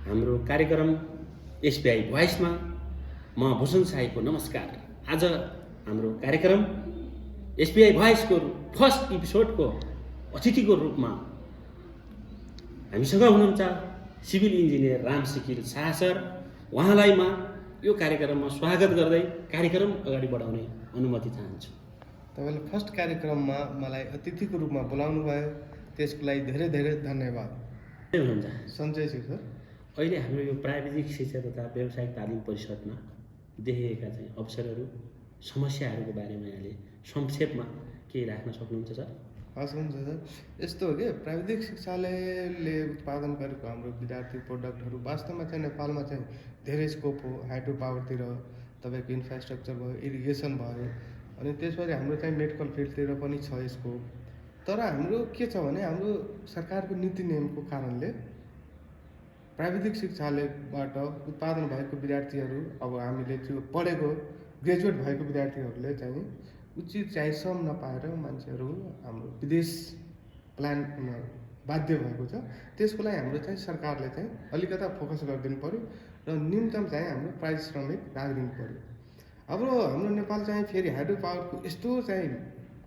हाम्रो कार्यक्रम एसबिआई भोइसमा म भूषण साईको नमस्कार। आज हाम्रो कार्यक्रम एसबिआई भोइसको फर्स्ट एपिसोडको अतिथिको रूपमा हामीसँग हुनुहुन्छ civil engineer Ram sickle Shah sir. उहाँलाई म यो कार्यक्रममा स्वागत गर्दै कार्यक्रम अगाडि बढाउने अनुमति चाहन्छु। तपाईँले फर्स्ट कार्यक्रममा मलाई अतिथिको रूपमा बोलाउनु भयो, त्यसको लागि धेरै धेरै धन्यवाद। हुनुहुन्छ सञ्जय छु सर। अहिले हाम्रो यो प्राविधिक शिक्षा तथा व्यावसायिक तालिम परिषदमा देखिएका चाहिँ अवसरहरू, समस्याहरूको बारेमा यहाँले संक्षेपमा केही राख्न सक्नुहुन्छ सर? हस्, हुन्छ सर। यस्तो हो कि प्राविधिक शिक्षालयले उत्पादन गरेको हाम्रो विद्यार्थी प्रोडक्टहरू वास्तवमा चाहिँ नेपालमा चाहिँ धेरै स्कोप हो। हाइड्रो पावरतिर तपाईँको इन्फ्रास्ट्रक्चर भयो, इरिगेसन भयो, अनि त्यसपछि हाम्रो चाहिँ मेडिकल फिल्डतिर पनि छ स्कोप। तर हाम्रो के छ भने हाम्रो सरकारको नीति नियमको कारणले प्राविधिक शिक्षालयबाट उत्पादन भएको विद्यार्थीहरू, अब हामीले त्यो पढेको ग्रेजुएट भएको विद्यार्थीहरूले चाहिँ उचित चाहिँ श्रम नपाएर मान्छेहरू हाम्रो विदेश प्लान बाध्य भएको छ। त्यसको लागि हाम्रो चाहिँ सरकारले चाहिँ अलिकता फोकस गरिदिनु पऱ्यो र न्यूनतम चाहिँ हाम्रो पारिश्रमिक राखिदिनु पऱ्यो। अब हाम्रो नेपाल चाहिँ फेरि हाइड्रो पावरको यस्तो चाहिँ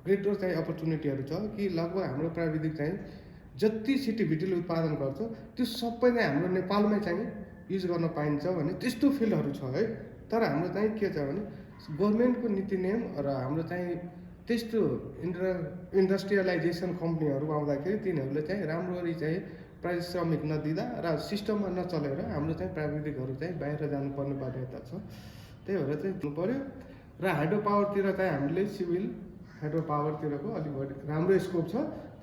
ग्रेटर चाहिँ अपर्च्युनिटीहरू छ कि लगभग हाम्रो प्राविधिक चाहिँ जति सिटिभिटीले उत्पादन गर्छ त्यो सबै नै हाम्रो नेपालमै चाहिँ युज गर्न पाइन्छ भने त्यस्तो फिल्डहरू छ है। तर हाम्रो चाहिँ के छ भने गभर्मेन्टको नीति नियम र हाम्रो चाहिँ त्यस्तो इन्डस्ट्रियलाइजेसन कम्पनीहरू आउँदाखेरि तिनीहरूले चाहिँ राम्ररी चाहिँ पारिश्रमिक नदिँदा र सिस्टममा नचलेर हाम्रो चाहिँ प्राविधिकहरू चाहिँ बाहिर जानुपर्ने बाध्यता छ। त्यही भएर चाहिँ दिनु पऱ्यो। र हाइड्रो पावरतिर चाहिँ हामीले सिभिल हाइड्रो पावरतिरको अलिक बढी राम्रो स्कोप छ।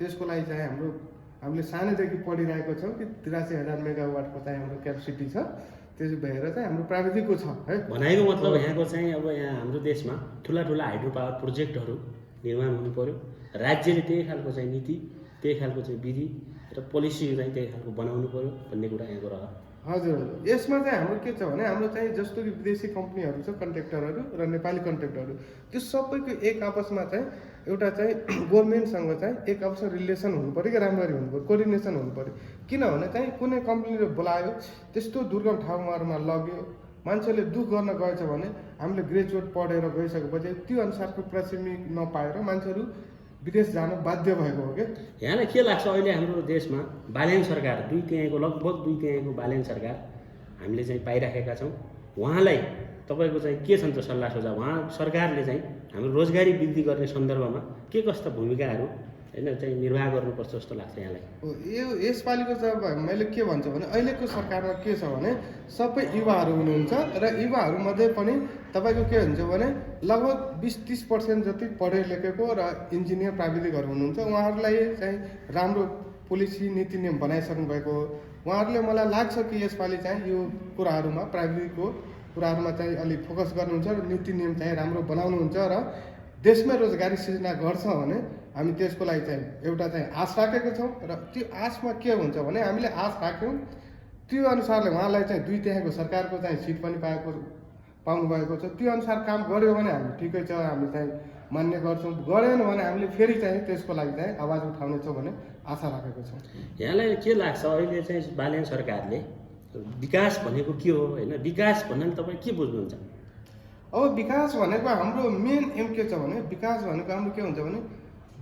त्यसको लागि चाहिँ हामीले सानैदेखि पढिरहेको छौँ कि 83,000 मेगावाटको चाहिँ हाम्रो क्यापेसिटी छ। त्यसो भएर चाहिँ हाम्रो प्राविधिकको छ है। भनेको मतलब यहाँको चाहिँ अब यहाँ हाम्रो देशमा ठुला ठुला हाइड्रो पावर प्रोजेक्टहरू निर्माण हुनु पर्यो। राज्यले त्यही खालको चाहिँ नीति, त्यही खालको चाहिँ विधि र पोलिसी चाहिँ त्यही खालको बनाउनु पर्यो भन्ने कुरा यहाँको रह। हजुर, यसमा चाहिँ हाम्रो के छ भने हाम्रो चाहिँ जस्तो कि विदेशी कम्पनीहरू छ, कन्ट्र्याक्टरहरू र नेपाली कन्ट्र्याक्टरहरू, त्यो सबैको एक आपसमा चाहिँ एउटा चाहिँ गभर्मेन्टसँग चाहिँ एक आपस रिलेसन हुनु पऱ्यो कि राम्ररी हुनु पऱ्यो, कोअर्डिनेसन हुनु पऱ्यो। किनभने चाहिँ कुनै कम्पनीले बोलायो, त्यस्तो दुर्गम ठाउँहरूमा लग्यो, मान्छेले दुःख गर्न गएछ भने हामीले ग्रेजुएट पढेर गइसकेपछि त्यो अनुसारको पारिश्रमिक नपाएर मान्छेहरू विदेश जान बाध्य भएको हो क्या। यहाँलाई के लाग्छ अहिले हाम्रो देशमा बाल्याङ सरकार, लगभग 2/3 बाल्याङ सरकार हामीले चाहिँ पाइराखेका छौँ। उहाँलाई तपाईँको चाहिँ के छन् त सल्लाह सुझाव? उहाँ सरकारले चाहिँ हाम्रो रोजगारी वृद्धि गर्ने सन्दर्भमा के कस्ता भूमिकाहरू होइन चाहिँ निर्वाह गर्नुपर्छ जस्तो लाग्छ यहाँलाई? यो यसपालिको चाहिँ मैले के भन्छु भने अहिलेको सरकारमा के छ भने सबै युवाहरू हुनुहुन्छ र युवाहरूमध्ये पनि तपाईँको के हुन्छ भने लगभग 20-30% जति पढे लेखेको र इन्जिनियर प्राविधिकहरू हुनुहुन्छ। उहाँहरूलाई चाहिँ राम्रो पोलिसी नीति नियम बनाइसक्नु भएको हो। उहाँहरूले मलाई लाग्छ कि यसपालि चाहिँ यो कुराहरूमा प्राविधिकको कुराहरूमा चाहिँ अलिक फोकस गर्नुहुन्छ र नीति नियम चाहिँ राम्रो बनाउनुहुन्छ र देशमै रोजगारी सृजना गर्छ भने हामी त्यसको लागि चाहिँ एउटा चाहिँ आश राखेको छौँ। र त्यो आशमा के हुन्छ भने हामीले आश राख्यौँ, त्यो अनुसारले उहाँलाई चाहिँ 2/3 सरकारको चाहिँ सिट पनि पाउनु भएको छ। त्यो अनुसार काम गऱ्यो भने हामी ठिकै छ, हामी चाहिँ मान्य गर्छौँ। गरेन भने हामीले फेरि चाहिँ त्यसको लागि चाहिँ आवाज उठाउनेछौँ भन्ने आशा राखेको छौँ। यहाँलाई के लाग्छ अहिले चाहिँ बाल्याङ सरकारले विकास भनेको के हो होइन? विकास भन्नाले तपाईँ के बुझ्नुहुन्छ? अब विकास भनेको हाम्रो मेन एम के छ भने विकास भनेको हाम्रो के हुन्छ भने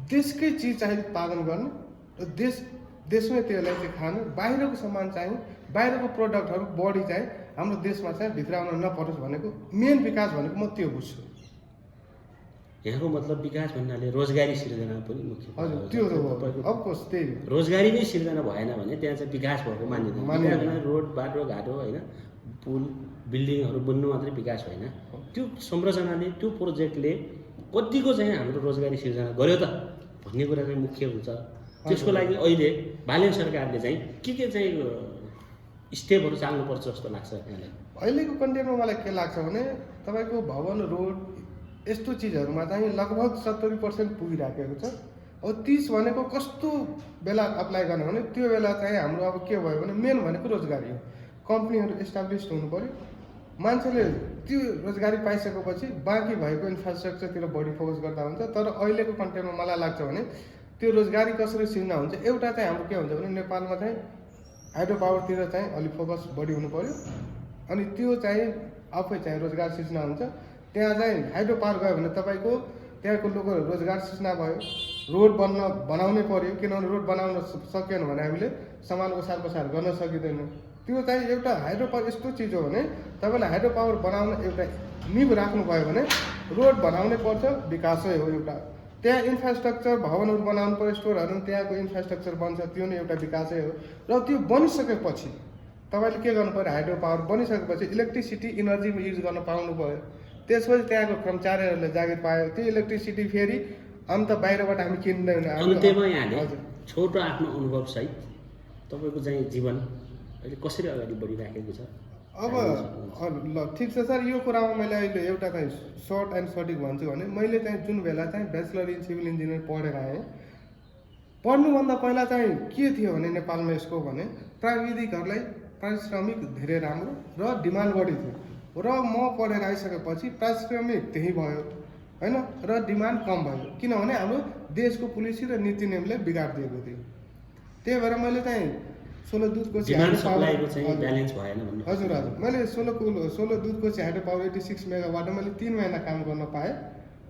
देशकै चिज चाहिँ उत्पादन गर्नु र देशमै त्यसलाई चाहिँ खानु, बाहिरको सामान चाहिँ बाहिरको प्रोडक्टहरू बढी चाहिँ हाम्रो देशमा चाहिँ भित्राउन नपरोस् भनेको मेन विकास भनेको म त्यो बुझ्छु। यहाँको मतलब विकास भन्नाले रोजगारी सिर्जना पनि मुख्य। हजुर, त्यो हो अफकोर्स त्यही हो। रोजगारी नै सिर्जना भएन भने त्यहाँ चाहिँ विकास भएको मान्यता। रोड बाटो घाटो होइन, पुल बिल्डिङहरू बन्नु मात्रै विकास होइन। त्यो संरचनाले, त्यो प्रोजेक्टले कतिको चाहिँ हाम्रो रोजगारी सिर्जना गर्यो त भन्ने कुरा चाहिँ मुख्य हुन्छ। त्यसको लागि अहिले बाल्याङ सरकारले चाहिँ के चाहिँ स्टेपहरू चाल्नुपर्छ जस्तो लाग्छ यहाँलाई? अहिलेको कन्टेन्टमा मलाई के लाग्छ भने तपाईँको भवन, रोड यस्तो चिजहरूमा चाहिँ लगभग 70% पुगिराखेको छ। अब 30 भनेको कस्तो बेला अप्लाई गर्ने भने त्यो बेला चाहिँ हाम्रो अब के भयो भने मेन भनेको रोजगारी हो। कम्पनीहरू इस्टाब्लिस्ड हुनु पऱ्यो, मान्छेले त्यो रोजगारी पाइसकेपछि बाँकी भएको इन्फ्रास्ट्रक्चरतिर बढी फोकस गर्दा हुन्छ। तर अहिलेको कन्टेन्टमा मलाई लाग्छ भने त्यो रोजगारी कसरी सिर्जना हुन्छ, एउटा चाहिँ हाम्रो के हुन्छ भने नेपालमा चाहिँ हाइड्रो पावरतिर चाहिँ अलिक फोकस बढी हुनु पऱ्यो। अनि त्यो चाहिँ आफै चाहिँ रोजगार सृजना हुन्छ। त्यहाँ चाहिँ हाइड्रो पावर गयो भने तपाईँको त्यहाँको लोकल रोजगार सृजना भयो। रोड बनाउनै पऱ्यो, किनभने रोड बनाउन सकेन भने हामीले सामान ओसार पसार गर्न सकिँदैन। त्यो चाहिँ एउटा हाइड्रो पावर यस्तो चिज हो भने तपाईँले हाइड्रो पावर बनाउन एउटा निब राख्नुभयो भने रोड बनाउनै पर्छ, विकासै हो एउटा। त्यहाँ इन्फ्रास्ट्रक्चर भवनहरू बनाउनु पर्यो, स्टोरहरू, त्यहाँको इन्फ्रास्ट्रक्चर बन्छ, त्यो नै एउटा विकासै हो। र त्यो बनिसकेपछि तपाईँले के गर्नु पऱ्यो, हाइड्रो पावर बनिसकेपछि इलेक्ट्रिसिटी इनर्जी युज गर्न पाउनु पऱ्यो। त्यसपछि त्यहाँको कर्मचारीहरूले जागिर पायो, त्यो इलेक्ट्रिसिटी फेरि अन्त बाहिरबाट हामी किन्दैन। अन्त्यमा यहाँले छोटो आफ्नो अनुभवसहित तपाईँको चाहिँ जीवन अहिले कसरी अगाडि बढिराखेको छ? अब ल ठिक छ सर, यो कुरामा मैले अहिले एउटा चाहिँ सर्ट एन्ड सटिक भन्छु भने मैले चाहिँ जुन बेला चाहिँ ब्याचलर इन सिभिल इन्जिनियर पढेर आएँ, पढ्नुभन्दा पहिला चाहिँ के थियो भने नेपालमा यसको भने प्राविधिकहरूलाई पारिश्रमिक धेरै राम्रो र डिमान्ड बढी थियो। र म पढेर आइसकेपछि पारिश्रमिक त्यही भयो होइन, र डिमान्ड कम भयो, किनभने हाम्रो देशको पोलिसी र नीति नियमले बिगारिदिएको थियो। त्यही भएर मैले चाहिँ 16 दुधको हजुर मैले 16 दुधको हाइड्रो पावर 86 मेगावाट मैले 3 महिना काम गर्न पाएँ।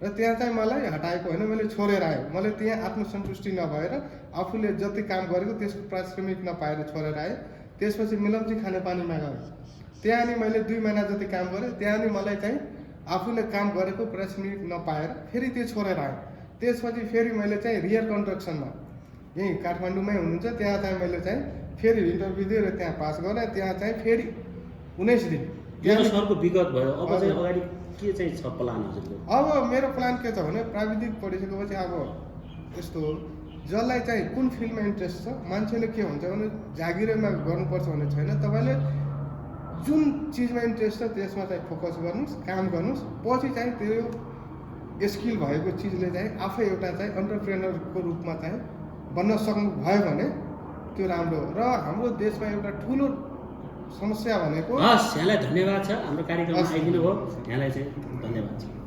र त्यहाँ चाहिँ मलाई हटाएको होइन, मैले छोडेर आएँ। मैले त्यहाँ आत्मसन्तुष्टि नभएर आफूले जति काम गरेको त्यसको पारिश्रमिक नपाएर छोडेर आएँ। त्यसपछि मिलम्ची खानेपानीमा गएँ, त्यहाँ नि मैले 2 महिना जति काम गरेँ। त्यहाँ नि मलाई चाहिँ आफूले काम गरेको पारिश्रमिक नपाएर फेरि त्यो छोडेर आएँ। त्यसपछि फेरि मैले चाहिँ रियर कन्स्ट्रक्सनमा यहीँ काठमाडौँमै हुनुहुन्छ, त्यहाँ चाहिँ मैले चाहिँ फेरि इन्टरभ्यू दिएर त्यहाँ पास गरेँ। त्यहाँ चाहिँ फेरि 19 दिन सरको विगत भयो। अब चाहिँ अगाडि के चाहिँ छ प्लान हजुरको? अब मेरो प्लान के छ भने प्राविधिक पढिसकेपछि अब यस्तो जसलाई चाहिँ कुन फिल्डमा इन्ट्रेस्ट छ, मान्छेले के हुन्छ भने जागिरमा गर्नुपर्छ भन्ने छैन। तपाईँले जुन चिजमा इन्ट्रेस्ट छ त्यसमा चाहिँ फोकस गर्नुहोस्, काम गर्नुहोस्। पछि चाहिँ त्यो स्किल भएको चिजले चाहिँ आफै एउटा चाहिँ एन्टरप्रेनरको रूपमा चाहिँ बन्न सक्नु भयो भने त्यो राम्रो हो। र हाम्रो देशमा एउटा ठुलो समस्या भनेको हस्, यहाँलाई धन्यवाद छ हाम्रो कार्यक्रममा आइदिनु भयो। यहाँलाई चाहिँ धन्यवाद छ।